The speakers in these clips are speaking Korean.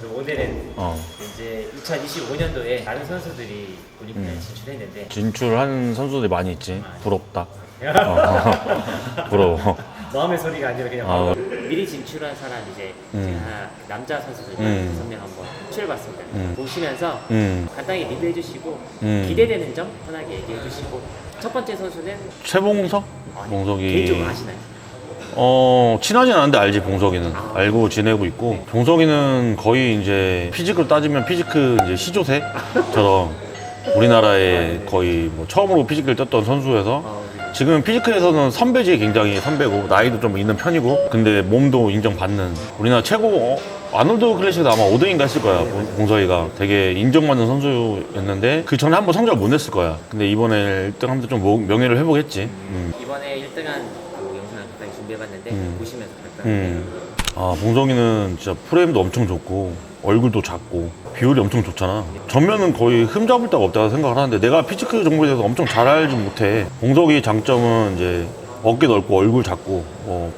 오늘은 이제 2025년도에 다른 선수들이 올림피아에 진출했는데 진출한 선수들이 많이 있지. 부럽다. 아, 부러워. 마음의 소리가 아니라 그냥 바로 미리 진출한 사람 이제 제가 남자 선수들 5명 한번 출해봤습니다. 보시면서 간단히 리뷰해 주시고 기대되는 점 편하게 얘기해 주시고 첫 번째 선수는 최봉석? 봉석이 개인적으로 아시나요? 친하진 않은데 알지. 봉석이는 알고 지내고 있고, 봉석이는 거의 이제 피지컬 따지면 피지크 이제 시조세처럼 우리나라에 거의 뭐 처음으로 피지컬 떴던 선수여서 지금 피지컬에서는 선배지. 굉장히 선배고 나이도 좀 있는 편이고, 근데 몸도 인정받는 우리나라 최고 아놀드 클래식도 아마 5등인가 했을 거야. 봉석이가 되게 인정받는 선수였는데 그 전에 한번 성적을 못 냈을 거야. 근데 이번에 1등 하면서 좀 명예를 회복했지. 이번에 1등한 그 영상을 간단히 준비해봤는데 보시면서 간단히 봉석이는 진짜 프레임도 엄청 좋고 얼굴도 작고 비율이 엄청 좋잖아. 전면은 거의 흠잡을 데가 없다고 생각을 하는데 내가 피지크 정보에 대해서 엄청 잘 알지 못해. 봉석이 장점은 이제 어깨 넓고 얼굴 작고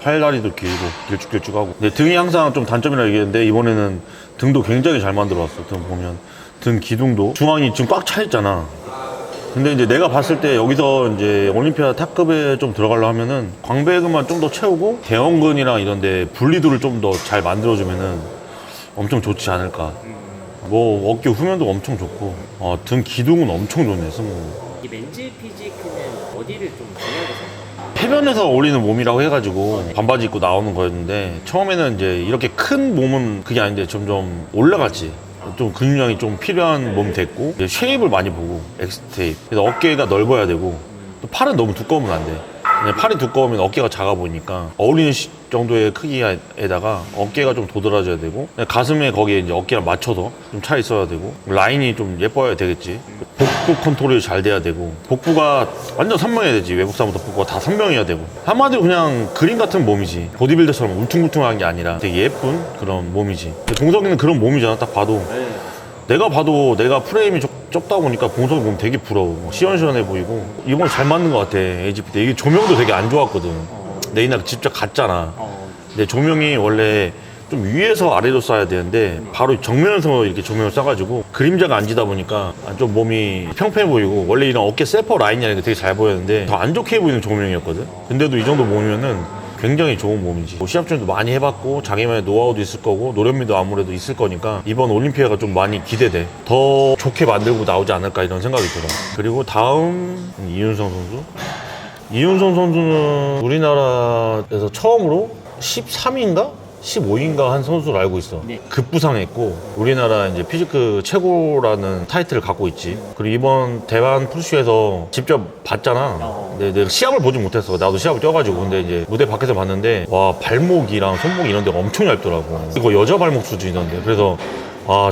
팔다리도 길고 길쭉길쭉하고, 근데 등이 항상 좀 단점이라 얘기했는데 이번에는 등도 굉장히 잘 만들어왔어. 등 보면 등 기둥도 중앙이 지금 꽉 차 있잖아. 근데 이제 내가 봤을 때 여기서 이제 올림피아 탑급에 좀 들어가려 하면은 광배근만 좀 더 채우고 대형근이랑 이런데 분리도를 좀 더 잘 만들어주면은 엄청 좋지 않을까. 뭐 어깨 후면도 엄청 좋고 등 기둥은 엄청 좋네. 승우. 이 맨즈 피지크는 어디를 좀 중요하게 생각해요? 해변에서 어울리는 몸이라고 해가지고 반바지 입고 나오는 거였는데, 처음에는 이제 이렇게 큰 몸은 그게 아닌데 점점 올라갔지. 좀 근육량이 좀 필요한 몸 됐고, 이제 쉐입을 많이 보고 엑스테이프. 그래서 어깨가 넓어야 되고, 또 팔은 너무 두꺼우면 안 돼. 그냥 팔이 두꺼우면 어깨가 작아 보이니까 어울리는 정도의 크기에다가 어깨가 좀 도드라져야 되고, 가슴에 거기에 이제 어깨랑 맞춰서 좀 차 있어야 되고, 라인이 좀 예뻐야 되겠지. 복부 컨트롤이 잘 돼야 되고, 복부가 완전 선명해야 되지. 외국사부터 복부가 다 선명해야 되고, 한마디로 그냥 그림 같은 몸이지. 보디빌더처럼 울퉁불퉁한 게 아니라 되게 예쁜 그런 몸이지. 봉석이는 그런 몸이잖아. 딱 봐도 내가 프레임이 좁다 보니까 봉석이 몸 되게 부러워. 시원시원해 보이고 이번에 잘 맞는 것 같아. AGP 때 이게 조명도 되게 안 좋았거든. 내 이날 직접 갔잖아. 근데 조명이 원래 좀 위에서 아래로 쏴야 되는데 바로 정면에서 이렇게 조명을 쏴가지고 그림자가 안 지다 보니까 좀 몸이 평평해 보이고, 원래 이런 어깨 세퍼 라인이 아니라 되게 잘 보였는데 더 안 좋게 보이는 조명이었거든. 근데도 이 정도 몸이면은 굉장히 좋은 몸이지. 시합 중에도 많이 해봤고 자기만의 노하우도 있을 거고 노련미도 아무래도 있을 거니까 이번 올림피아가 좀 많이 기대돼. 더 좋게 만들고 나오지 않을까 이런 생각이 들어. 그리고 다음 이윤성 선수. 이윤성 선수는 우리나라에서 처음으로 13위인가? 15위인가 한 선수로 알고 있어. 네. 급부상했고 우리나라 이제 피지크 최고라는 타이틀을 갖고 있지. 그리고 이번 대만 푸시에서 직접 봤잖아. 근데 내가 시합을 보지 못했어. 나도 시합을 뛰어가지고. 근데 이제 무대 밖에서 봤는데 와, 발목이랑 손목 이런 데가 엄청 얇더라고. 이거 여자 발목 수준이던데. 그래서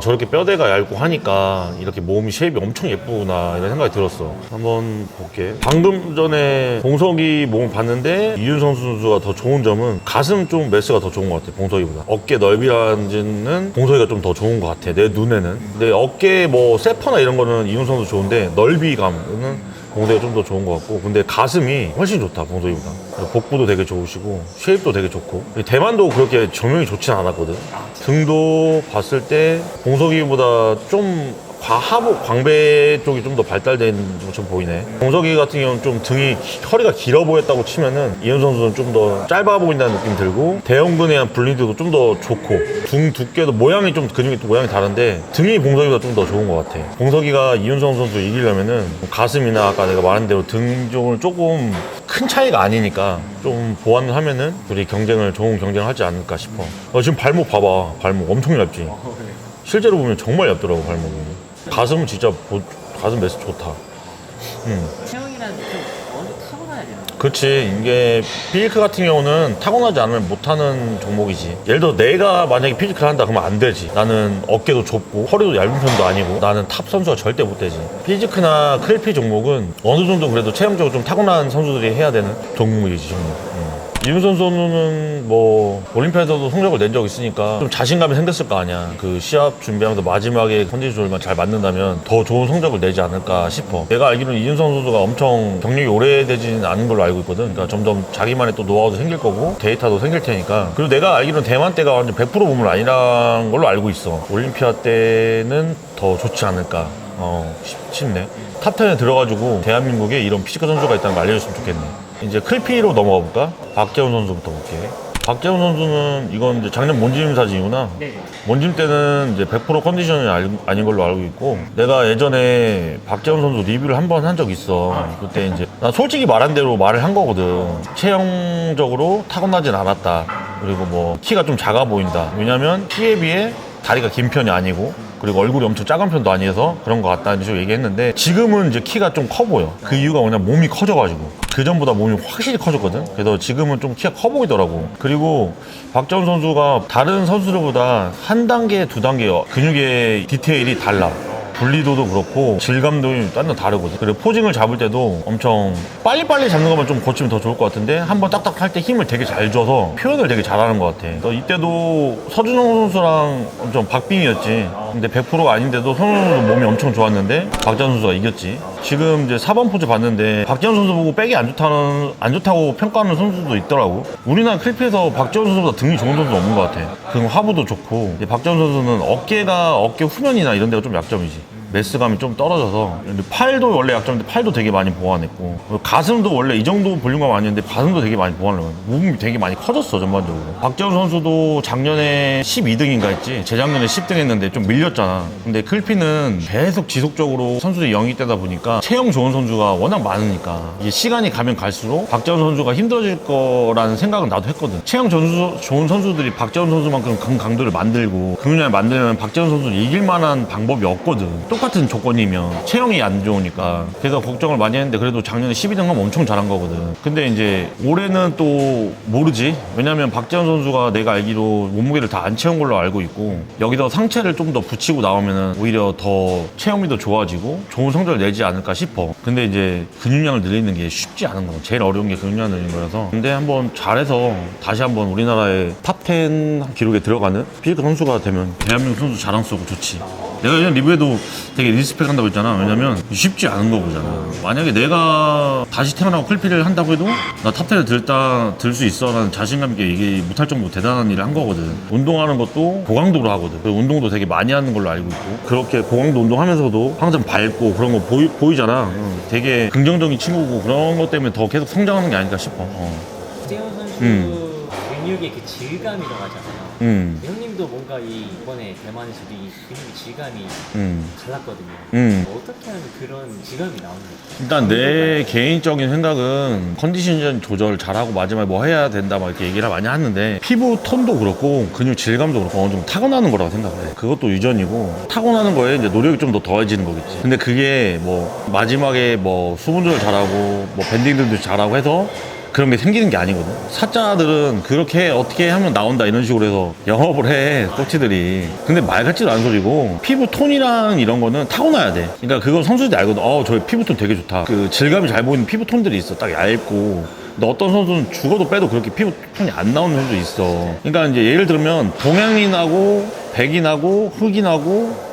저렇게 뼈대가 얇고 하니까 이렇게 몸이 쉐입이 엄청 예쁘구나 이런 생각이 들었어. 한번 볼게. 방금 전에 봉석이 몸을 봤는데 이윤성 선수가 더 좋은 점은 가슴 쪽 매스가 더 좋은 것 같아. 봉석이보다 어깨 넓이라는 봉석이가 좀 더 좋은 것 같아, 내 눈에는. 근데 어깨 뭐 세퍼나 이런 거는 이윤성 선수 좋은데 넓이감은 봉석이가 좀 더 좋은 것 같고, 근데 가슴이 훨씬 좋다 봉석이보다. 복부도 되게 좋으시고 쉐입도 되게 좋고. 대만도 그렇게 조명이 좋진 않았거든. 등도 봤을 때 봉석이보다 좀 하부 광배 쪽이 좀 더 발달된 것처럼 보이네. 봉석이 같은 경우는 좀 허리가 길어 보였다고 치면은 이현 선수는 좀 더 짧아 보인다는 느낌이 들고, 대형근에 대한 분리도도 좀 더 좋고, 등 두께도 모양이 좀 근육이 또 모양이 다른데 등이 봉석이보다 좀 더 좋은 것 같아. 봉석이가 이윤성 선수 이기려면은 가슴이나 아까 내가 말한 대로 등 쪽을 조금 큰 차이가 아니니까 좀 보완을 하면은 둘이 좋은 경쟁을 하지 않을까 싶어. 지금 발목 봐봐. 발목 엄청 얇지. 실제로 보면 정말 얇더라고 발목이. 가슴은 진짜 가슴 매스 좋다. 체형이라는 게 좀 어느 정도 타고나야 되나? 그렇지. 이게 피지크 같은 경우는 타고나지 않으면 못하는 종목이지. 예를 들어 내가 만약에 피지크를 한다 그러면 안 되지. 나는 어깨도 좁고 허리도 얇은 편도 아니고 나는 탑 선수가 절대 못 되지. 피지크나 크릴피 종목은 어느 정도 그래도 체형적으로 좀 타고난 선수들이 해야 되는 종목이지, 종목. 이윤선 선수는 뭐 올림피아드도 성적을 낸 적 있으니까 좀 자신감이 생겼을 거 아니야. 그 시합 준비하면서 마지막에 컨디션만 잘 맞는다면 더 좋은 성적을 내지 않을까 싶어. 내가 알기로는 이윤선 선수가 엄청 경력이 오래되지는 않은 걸로 알고 있거든. 그러니까 점점 자기만의 또 노하우도 생길 거고 데이터도 생길 테니까. 그리고 내가 알기로는 대만 때가 완전 100% 몸을 아니란 걸로 알고 있어. 올림피아 때는 더 좋지 않을까 싶네. 탑10에 들어가지고 대한민국에 이런 피지컬 선수가 있다는 걸 알려줬으면 좋겠네. 이제 클피로 넘어가 볼까? 박재훈 선수부터 볼게. 박재훈 선수는 이건 이제 작년 몬짐 사진이구나. 네. 몬짐 때는 이제 100% 컨디션이 아닌 걸로 알고 있고, 내가 예전에 박재훈 선수 리뷰를 한 번 한 적 있어. 그때 이제 나 솔직히 말한 대로 말을 한 거거든. 체형적으로 타고나진 않았다. 그리고 뭐 키가 좀 작아 보인다. 왜냐면 키에 비해 다리가 긴 편이 아니고, 그리고 얼굴이 엄청 작은 편도 아니어서 그런 것 같다는 식으로 얘기했는데, 지금은 이제 키가 좀 커 보여. 그 이유가 뭐냐, 몸이 커져가지고. 그 전보다 몸이 확실히 커졌거든. 그래서 지금은 좀 키가 커 보이더라고. 그리고 박재훈 선수가 다른 선수들보다 한 단계, 두 단계 근육의 디테일이 달라. 분리도도 그렇고 질감도 완전 다르거든. 그리고 포징을 잡을 때도 엄청 빨리빨리 잡는 것만 좀 고치면 더 좋을 것 같은데, 한번 딱딱 할 때 힘을 되게 잘 줘서 표현을 되게 잘하는 것 같아. 그래서 이때도 서준영 선수랑 엄청 박빙이었지. 근데 100%가 아닌데도 서준영 선수 몸이 엄청 좋았는데 박재훈 선수가 이겼지. 지금 이제 4번 포즈 봤는데 박재훈 선수 보고 백이 안 좋다고 평가하는 선수도 있더라고. 우리나라 클리프에서 박재훈 선수보다 등이 좋은 선수 없는 것 같아. 등 하부도 좋고, 박재훈 선수는 어깨 후면이나 이런 데가 좀 약점이지. 매스감이 좀 떨어져서. 근데 팔도 원래 약점인데 팔도 되게 많이 보완했고, 가슴도 원래 이 정도 볼륨감 아니었는데 가슴도 되게 많이 보완을 했고, 몸이 되게 많이 커졌어 전반적으로. 박재훈 선수도 작년에 12등인가 했지. 재작년에 10등 했는데 좀 밀렸잖아. 근데 클피는 계속 지속적으로 선수들이 영입 되다 보니까 체형 좋은 선수가 워낙 많으니까 이게 시간이 가면 갈수록 박재훈 선수가 힘들어질 거라는 생각은 나도 했거든. 체형 좋은 선수들이 박재훈 선수만큼 강도를 만들고 근육량을 만들면 박재훈 선수를 이길 만한 방법이 없거든. 똑같은 조건이면 체형이 안 좋으니까. 그래서 걱정을 많이 했는데 그래도 작년에 12등 하면 엄청 잘한 거거든. 근데 이제 올해는 또 모르지. 왜냐면 박재훈 선수가 내가 알기로 몸무게를 다 안 채운 걸로 알고 있고, 여기서 상체를 좀 더 붙이고 나오면은 오히려 더 체형이 더 좋아지고 좋은 성적을 내지 않을까 싶어. 근데 이제 근육량을 늘리는 게 쉽지 않은 거. 제일 어려운 게 근육량 늘리는 거라서. 근데 한번 잘해서 다시 한번 우리나라의 탑10 기록에 들어가는 피지컬 선수가 되면 대한민국 선수 자랑스럽고 좋지. 내가 예전 리뷰에도 되게 리스펙 한다고 했잖아. 왜냐면 쉽지 않은 거잖아. 만약에 내가 다시 태어나고 클피를 한다고 해도 나 탑10을 들 수 있어 라는 자신감 있게 얘기 못할 정도로 대단한 일을 한 거거든. 운동하는 것도 고강도로 하거든. 그리고 운동도 되게 많이 하는 걸로 알고 있고, 그렇게 고강도 운동하면서도 항상 밝고 그런 거 보이잖아. 되게 긍정적인 친구고, 그런 것 때문에 더 계속 성장하는 게 아닐까 싶어. 박재훈 선수 근육의 그 질감이라고 하잖아요. 형님도 뭔가 이번에 대만에서도 이 근육의 질감이 달랐거든요. 어떻게 하면 그런 질감이 나오는 거죠? 일단 내 개인적인 생각은 컨디션 조절 잘하고 마지막에 뭐 해야 된다 막 이렇게 얘기를 많이 하는데, 피부 톤도 그렇고 근육 질감도 그렇고 어느 정도 타고나는 거라고 생각해. 그것도 유전이고, 타고나는 거에 이제 노력이 좀 더 더해지는 거겠지. 근데 그게 뭐 마지막에 뭐 수분 조절 잘하고 뭐 밴딩들도 잘하고 해서 그런 게 생기는 게 아니거든. 사자들은 그렇게 어떻게 하면 나온다 이런 식으로 해서 영업을 해, 코치들이. 근데 말 같지도 않은 소리고, 피부 톤이랑 이런 거는 타고나야 돼. 그러니까 그건 선수들이 알거든. 저 피부 톤 되게 좋다. 그 질감이 잘 보이는 피부 톤들이 있어. 딱 얇고. 근데 어떤 선수는 죽어도 빼도 그렇게 피부 톤이 안 나오는 선수도 있어. 그러니까 이제 예를 들면 동양인하고 백인하고 흑인하고,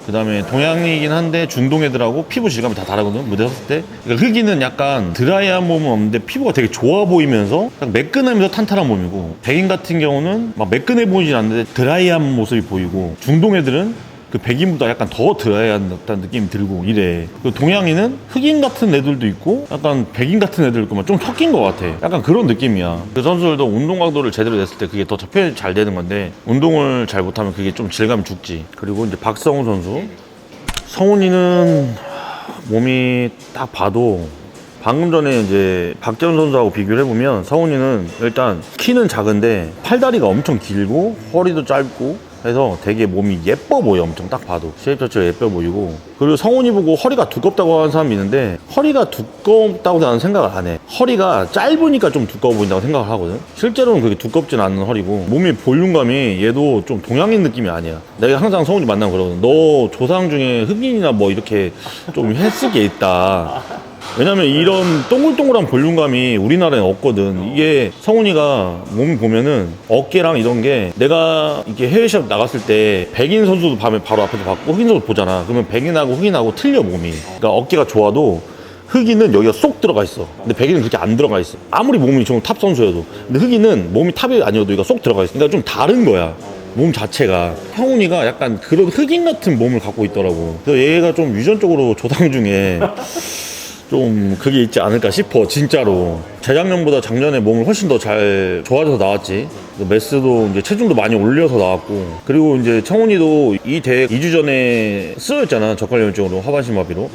그 다음에 동양이긴 한데 중동 애들하고 피부 질감이 다 다르거든, 무대 섰을 때. 그러니까 흑인은 약간 드라이한 몸은 없는데 피부가 되게 좋아 보이면서 매끈하면서 탄탄한 몸이고, 백인 같은 경우는 막 매끈해 보이진 않는데 드라이한 모습이 보이고, 중동 애들은 그 백인보다 약간 더 드라이한 듯한 느낌이 들고 이래. 그 동양인은 흑인 같은 애들도 있고 약간 백인 같은 애들 있고 좀 섞인 것 같아. 약간 그런 느낌이야. 그 선수들도 운동 강도를 제대로 냈을 때 그게 더 표현이 잘 되는 건데, 운동을 잘 못하면 그게 좀 질감이 죽지. 그리고 이제 박성훈 선수. 성훈이는 몸이 딱 봐도, 방금 전에 이제 박재훈 선수하고 비교를 해보면 성훈이는 일단 키는 작은데 팔다리가 엄청 길고 허리도 짧고 해서 되게 몸이 예뻐 보여. 엄청 딱 봐도 쉐입 자체가 예뻐 보이고. 그리고 성훈이 보고 허리가 두껍다고 하는 사람이 있는데, 허리가 두껍다고 나는 생각을 안 해. 허리가 짧으니까 좀 두꺼워 보인다고 생각을 하거든. 실제로는 그렇게 두껍진 않은 허리고, 몸의 볼륨감이 얘도 좀 동양인 느낌이 아니야. 내가 항상 성훈이 만나면 그러거든. 너 조상 중에 흑인이나 뭐 이렇게 좀 헬스게 있다. 왜냐면 이런 동글동글한 볼륨감이 우리나라에 없거든. 이게 성훈이가 몸 보면은 어깨랑 이런 게 내가 이렇게 해외 시합 나갔을 때 백인 선수도 밤에 바로 앞에서 봤고 흑인 선수 보잖아. 그러면 백인하고 흑인하고 틀려 몸이. 그러니까 어깨가 좋아도 흑인은 여기가 쏙 들어가 있어. 근데 백인은 그렇게 안 들어가 있어. 아무리 몸이 좀 탑 선수여도. 근데 흑인은 몸이 탑이 아니어도 여기가 쏙 들어가 있어. 그러니까 좀 다른 거야. 몸 자체가. 성훈이가 약간 그런 흑인 같은 몸을 갖고 있더라고. 그래서 얘가 좀 유전적으로 조상 중에 좀 그게 있지 않을까 싶어. 진짜로 재작년보다 작년에 몸을 훨씬 더 잘 좋아져서 나왔지. 메스도 이제 체중도 많이 올려서 나왔고, 그리고 이제 청훈이도 이 대회 2주 전에 쓰러졌잖아. 저칼염증으로 하반신 마비로.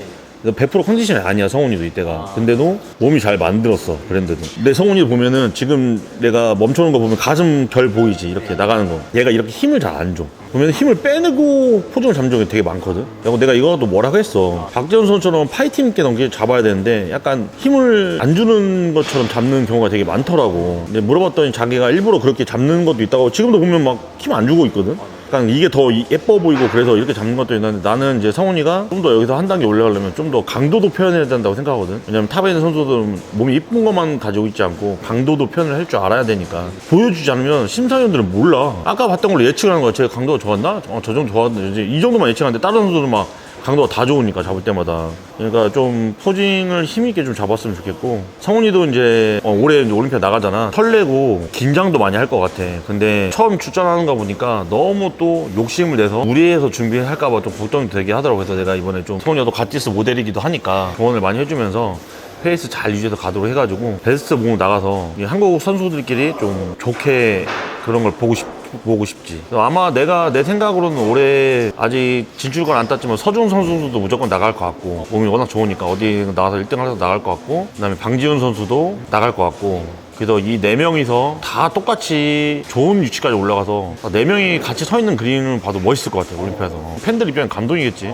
100% 컨디션이 아니야, 성훈이도 이때가. 근데도 몸이 잘 만들었어, 브랜드도. 근데 성훈이 보면은 지금 내가 멈춰놓은 거 보면 가슴 결 보이지, 이렇게 나가는 거. 얘가 이렇게 힘을 잘 안 줘. 보면 힘을 빼내고 포징을 잡는 적이 되게 많거든. 내가 이거도 뭐라고 했어. 박재훈 선수처럼 파이팅 있게 넘게 잡아야 되는데 약간 힘을 안 주는 것처럼 잡는 경우가 되게 많더라고. 근데 물어봤더니 자기가 일부러 그렇게 잡는 것도 있다고. 지금도 보면 막 힘 안 주고 있거든. 약간 이게 더 예뻐 보이고 그래서 이렇게 잡는 것도 있는데, 나는 이제 성훈이가 좀 더 여기서 한 단계 올라가려면 좀 더 강도도 표현해야 된다고 생각하거든. 왜냐면 탑에 있는 선수들은 몸이 이쁜 것만 가지고 있지 않고 강도도 표현을 할 줄 알아야 되니까. 보여주지 않으면 심사위원들은 몰라. 아까 봤던 걸로 예측을 하는 거야. 쟤 강도가 좋았나? 저 정도 좋았는데 이제 이 정도만 예측하는데 다른 선수들은 막 강도가 다 좋으니까 잡을 때마다. 그러니까 좀 포징을 힘있게 좀 잡았으면 좋겠고, 성훈이도 이제 올해 이제 올림피아 나가잖아. 설레고 긴장도 많이 할 것 같아. 근데 처음 출전하는 거 보니까 너무 또 욕심을 내서 무리해서 준비할까봐 좀 걱정이 되게 하더라고. 그래서 내가 이번에 좀 성훈이도 갓디스 모델이기도 하니까 조언을 많이 해주면서 페이스 잘 유지해서 가도록 해가지고 베스트 몸으로 나가서 한국 선수들끼리 좀 좋게 그런 걸 보고 싶지. 아마 내 생각으로는 올해 아직 진출권 안 땄지만 서준 선수도 무조건 나갈 것 같고, 몸이 워낙 좋으니까 어디 나가서 1등 하려서 나갈 것 같고, 그 다음에 방지훈 선수도 나갈 것 같고. 그래서 이 4명이서 다 똑같이 좋은 위치까지 올라가서 4명이 같이 서 있는 그림을 봐도 멋있을 것 같아, 올림피아에서. 팬들 입장엔 감동이겠지.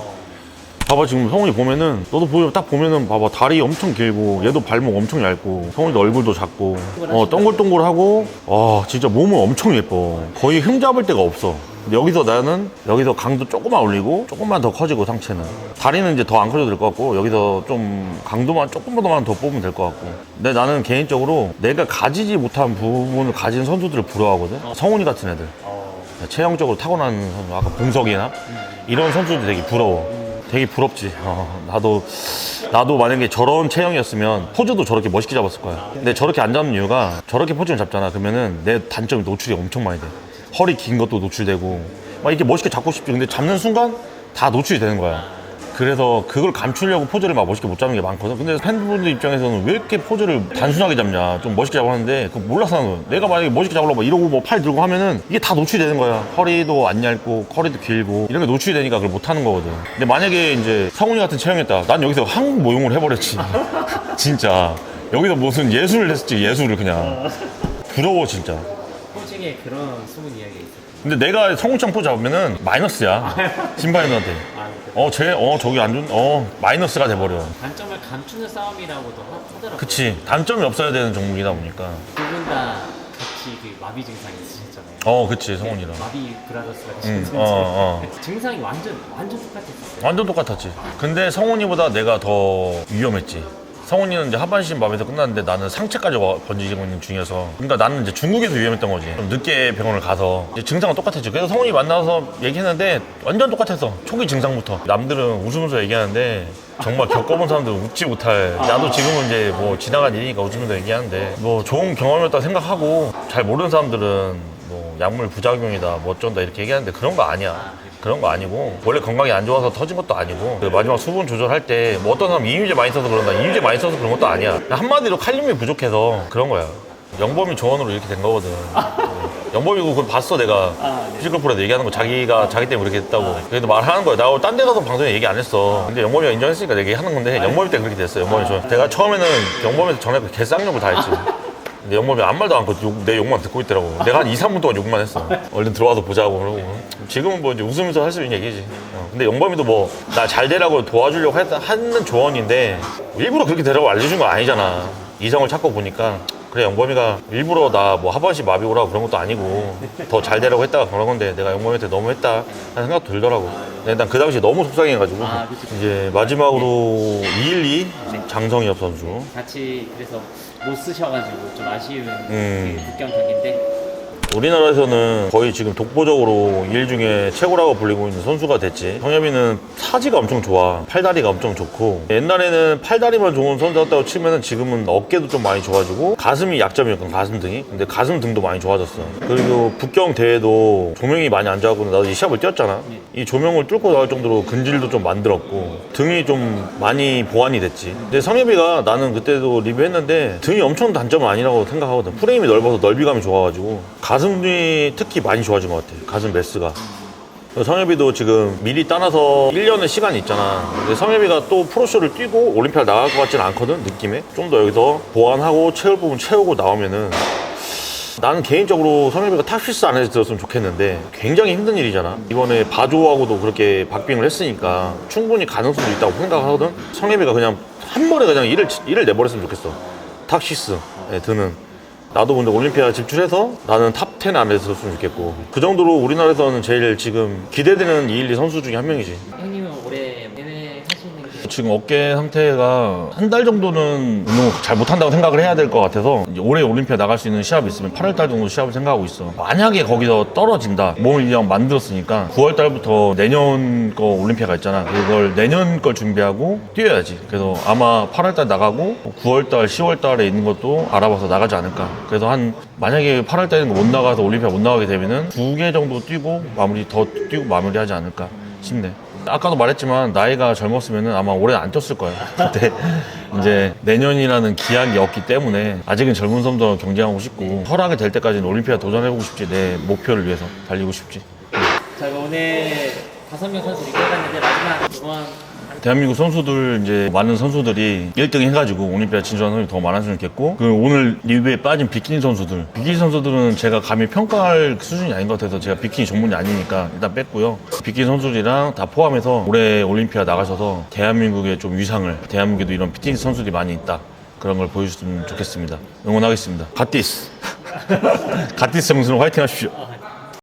봐봐, 지금 성훈이 보면은, 너도 딱 보면은 봐봐, 다리 엄청 길고 얘도 발목 엄청 얇고 성훈이도 얼굴도 작고 동글동글하고, 진짜 몸은 엄청 예뻐. 거의 흠 잡을 데가 없어. 근데 여기서 강도 조금만 올리고 조금만 더 커지고, 상체는 다리는 이제 더 안 커져도 될 것 같고, 여기서 좀 강도만 조금만 더 뽑으면 될 것 같고. 근데 나는 개인적으로 내가 가지지 못한 부분을 가진 선수들을 부러워하거든. 성훈이 같은 애들, 체형적으로 타고난 선수, 아까 봉석이나 이런 선수들 되게 부러워. 되게 부럽지. 나도 만약에 저런 체형이었으면 포즈도 저렇게 멋있게 잡았을 거야. 근데 저렇게 안 잡는 이유가, 저렇게 포즈를 잡잖아. 그러면은 내 단점이 노출이 엄청 많이 돼. 허리 긴 것도 노출되고 막 이렇게 멋있게 잡고 싶지. 근데 잡는 순간 다 노출이 되는 거야. 그래서 그걸 감추려고 포즈를 막 멋있게 못 잡는 게 많거든. 근데 팬분들 입장에서는 왜 이렇게 포즈를 단순하게 잡냐, 좀 멋있게 잡았는데 그거 몰라서 하는 거야. 내가 만약에 멋있게 잡으려고 막 이러고 뭐 팔 들고 하면은 이게 다 노출이 되는 거야. 허리도 안 얇고 허리도 길고 이런 게 노출이 되니까 그걸 못 하는 거거든. 근데 만약에 이제 성훈이 같은 체형이었다, 난 여기서 한국 모형을 해버렸지. 진짜 여기서 무슨 예술을 했을지. 예술을 그냥. 부러워 진짜. 포징에 그런 숨은 이야기가 있어요. 근데 내가 성훈장 포즈 잡으면은 마이너스야, 심판인한테. 저기 안 좋은, 마이너스가 돼버려. 단점을 감추는 싸움이라고도 하더라고요. 그치. 단점이 없어야 되는 종목이다 보니까. 두 분 다 같이 그 마비 증상이 있으셨잖아요. 그치, 성훈이랑. 마비 브라더스가 있으셨는데 증상이 완전 똑같았어요. 완전 똑같았지. 근데 성훈이보다 내가 더 위험했지. 성훈이는 이제 하반신 마비에서 끝났는데 나는 상체까지 번지고 있는 중이어서. 그러니까 나는 이제 중국에서 위험했던 거지. 좀 늦게 병원을 가서 이제 증상은 똑같았지. 그래서 성훈이 만나서 얘기했는데 완전 똑같았어. 초기 증상부터. 남들은 웃으면서 얘기하는데 정말 겪어본 사람들은 웃지 못할. 나도 지금은 이제 뭐 지나간 일이니까 웃으면서 얘기하는데, 뭐 좋은 경험이었다 생각하고, 잘 모르는 사람들은 뭐 약물 부작용이다 뭐 어쩐다 이렇게 얘기하는데 그런 거 아니야. 그런 거 아니고, 원래 건강이 안 좋아서 터진 것도 아니고, 그 마지막 수분 조절할 때 뭐 어떤 사람 이유제 많이 써서 그런다, 이유제 많이 써서 그런 것도 아니야. 한마디로 칼륨이 부족해서 그런 거야. 영범이 조언으로 이렇게 된 거거든. 영범이고 그걸 봤어, 내가. 피지컬 프로에서 얘기하는 거, 자기가 자기 때문에 그렇게 됐다고. 그래도 말하는 거야. 나 딴 데 가서 방송에 얘기 안 했어. 근데 영범이가 인정했으니까 내가 얘기하는 건데, 영범이 때 그렇게 됐어. 내가 처음에는 영범이한테 전화해서 개쌍욕을 다 했지. 근데 영범이 아무 말도 안 하고 내 욕만 듣고 있더라고. 내가 한 2, 3분 동안 욕만 했어. 얼른 들어와서 보자고 그러고. 지금은 뭐 이제 웃으면서 할 수 있는 얘기지. 근데 영범이도 뭐 나 잘 되라고 도와주려고 하는 조언인데 일부러 그렇게 되라고 알려준 거 아니잖아. 이성을 찾고 보니까 그래 영범이가 일부러 나 뭐 하반신 마비 오라고 그런 것도 아니고 더 잘 되라고 했다가 그런 건데 내가 영범이한테 너무 했다 하는 생각도 들더라고. 근데 난 그 당시 너무 속상해가지고 이제 마지막으로 212 장성엽 선수 같이 그래서 못 쓰셔가지고 좀 아쉬운 그 북경 경기인데 우리나라에서는 거의 지금 독보적으로 일 중에 최고라고 불리고 있는 선수가 됐지. 성엽이는 사지가 엄청 좋아. 팔다리가 엄청 좋고 옛날에는 팔다리만 좋은 선수였다고 치면은 지금은 어깨도 좀 많이 좋아지고 가슴이 약점이었거든. 가슴 등이. 근데 가슴 등도 많이 좋아졌어. 그리고 북경 대회도 조명이 많이 안 좋아하고 나도 이 시합을 뛰었잖아. 이 조명을 뚫고 나올 정도로 근질도 좀 만들었고 등이 좀 많이 보완이 됐지. 근데 성엽이가 나는 그때도 리뷰했는데 등이 엄청 단점은 아니라고 생각하거든. 프레임이 넓어서 넓이감이 좋아가지고 가슴이 특히 많이 좋아진 것 같아. 가슴 매스가. 성엽이도 지금 미리 따놔서 1년의 시간이 있잖아. 근데 성엽이가 또 프로쇼를 뛰고 올림피아드 나갈 것 같지는 않거든, 느낌에. 좀 더 여기서 보완하고 채울 부분 채우고 나오면은 나는 개인적으로 성엽이가 탑6 안에서 들었으면 좋겠는데 굉장히 힘든 일이잖아. 이번에 바조하고도 그렇게 박빙을 했으니까 충분히 가능성도 있다고 생각하거든. 성엽이가 그냥 한 번에 그냥 일을 내버렸으면 좋겠어. 탑6에 드는. 나도 근데 올림피아 집출해서 나는 탑10 안에 들었으면 좋겠고 그 정도로 우리나라에서는 제일 지금 기대되는 212 선수 중에 한 명이지. 형님은 올해 대회 하시는 게 지금 어깨 상태가 한 달 정도는 운동을 잘 못한다고 생각을 해야 될 것 같아서 이제 올해 올림피아 나갈 수 있는 시합이 있으면 8월 달 정도 시합을 생각하고 있어. 만약에 거기서 떨어진다, 몸을 이왕 만들었으니까 9월 달부터 내년 거 올림피아가 있잖아. 그걸 내년 걸 준비하고 뛰어야지. 그래서 아마 8월 달 나가고 9월 달, 10월 달에 있는 것도 알아봐서 나가지 않을까. 그래서 만약에 8월 달에 못 나가서 올림피아 못 나가게 되면은 2개 정도 뛰고 더 뛰고 마무리하지 않을까 싶네. 아까도 말했지만 나이가 젊었으면 아마 올해 안 뛰었을 거야. 근데 이제 내년이라는 기약이 없기 때문에 아직은 젊은 선수와 경쟁하고 싶고 허락이 될 때까지는 올림피아 도전해보고 싶지. 내 목표를 위해서 달리고 싶지. 자 오늘 5명 선수 리뷰해봤는데 마지막 응원 대한민국 선수들 이제 많은 선수들이 1등 해가지고 올림피아 진출하는 선수들이 더 많았으면 좋겠고 그 오늘 리뷰에 빠진 비키니 선수들은 제가 감히 평가할 수준이 아닌 것 같아서 제가 비키니 전문이 아니니까 일단 뺐고요. 비키니 선수들이랑 다 포함해서 올해 올림피아 나가셔서 대한민국의 좀 위상을 대한민국에도 이런 비키니 선수들이 많이 있다 그런 걸 보여주셨으면 좋겠습니다. 응원하겠습니다. 갓디스 갓디스 정수는 화이팅 하십시오.